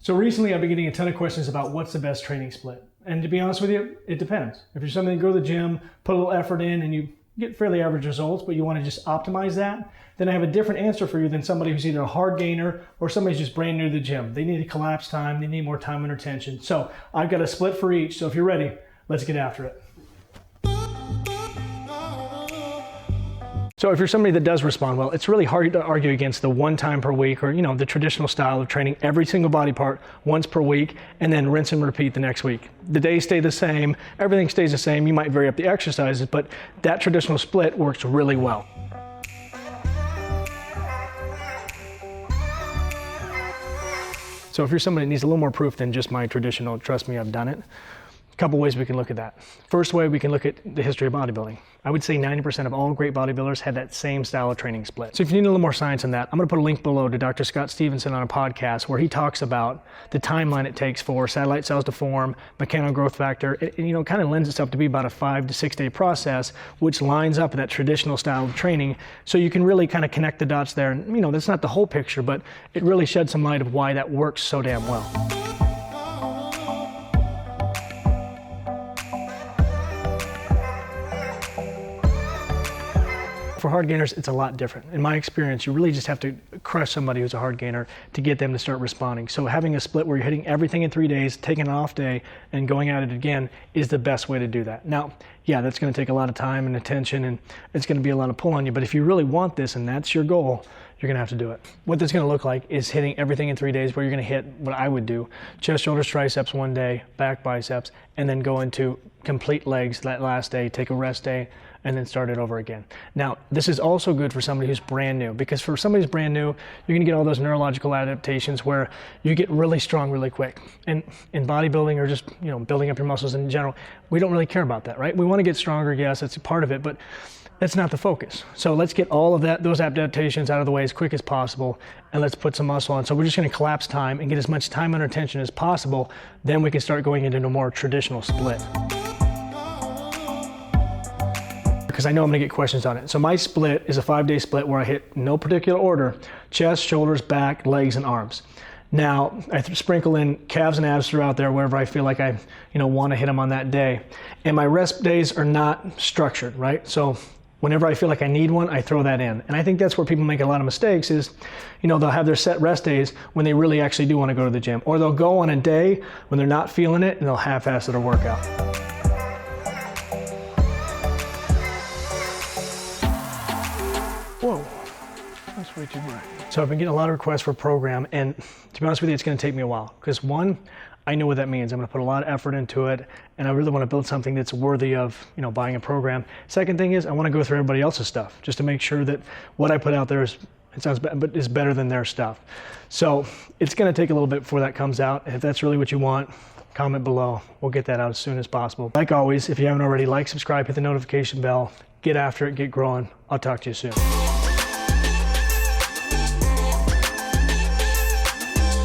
So recently I've been getting a ton of questions about what's the best training split. And to be honest with you, it depends. If you're somebody that go to the gym, put a little effort in and you get fairly average results, but you want to just optimize that, then I have a different answer for you than somebody who's either a hard gainer or somebody's just brand new to the gym. They need a collapse time, they need more time under tension. So I've got a split for each. So if you're ready, let's get after it. So if you're somebody that does respond well, it's really hard to argue against the 1 time per week or, the traditional style of training every single body part once per week and then rinse and repeat the next week. The days stay the same, everything stays the same. You might vary up the exercises, but that traditional split works really well. So if you're somebody that needs a little more proof than just my traditional, trust me, I've done it. A couple ways we can look at that. First way, we can look at the history of bodybuilding. I would say 90% of all great bodybuilders had that same style of training split. So if you need a little more science on that, I'm gonna put a link below to Dr. Scott Stevenson on a podcast where he talks about the timeline it takes for satellite cells to form, mechanical growth factor. It kind of lends itself to be about a 5 to 6 day process, which lines up with that traditional style of training. So you can really kind of connect the dots there. And that's not the whole picture, but it really sheds some light of why that works so damn well. For hard gainers, it's a lot different. In my experience, you really just have to crush somebody who's a hard gainer to get them to start responding. So having a split where you're hitting everything in 3 days, taking an off day, and going at it again is the best way to do that. Now, yeah, that's gonna take a lot of time and attention, and it's gonna be a lot of pull on you, but if you really want this and that's your goal, you're gonna have to do it. What that's gonna look like is hitting everything in 3 days where you're gonna hit what I would do, chest, shoulders, triceps 1 day, back, biceps, and then go into complete legs that last day, take a rest day, and then start it over again. Now, this is also good for somebody who's brand new, because for somebody who's brand new, you're gonna get all those neurological adaptations where you get really strong really quick. And in bodybuilding or just building up your muscles in general, we don't really care about that, right? We wanna get stronger, yes, that's a part of it, but that's not the focus. So let's get all of those adaptations out of the way as quick as possible, and let's put some muscle on. So we're just gonna collapse time and get as much time under tension as possible, then we can start going into a more traditional split. Because I know I'm gonna get questions on it. So my split is a 5-day split where I hit no particular order, chest, shoulders, back, legs, and arms. Now, I sprinkle in calves and abs throughout there wherever I feel like I wanna hit them on that day. And my rest days are not structured, right? So whenever I feel like I need one, I throw that in. And I think that's where people make a lot of mistakes is, they'll have their set rest days when they really actually do wanna go to the gym. Or they'll go on a day when they're not feeling it and they'll half-ass their workout. Whoa, that's way too bright. So I've been getting a lot of requests for a program, and to be honest with you, it's gonna take me a while. Because one, I know what that means. I'm gonna put a lot of effort into it, and I really wanna build something that's worthy of buying a program. Second thing is, I wanna go through everybody else's stuff, just to make sure that what I put out there is better than their stuff. So it's gonna take a little bit before that comes out. If that's really what you want, comment below. We'll get that out as soon as possible. Like always, if you haven't already, like, subscribe, hit the notification bell, get after it, get growing. I'll talk to you soon.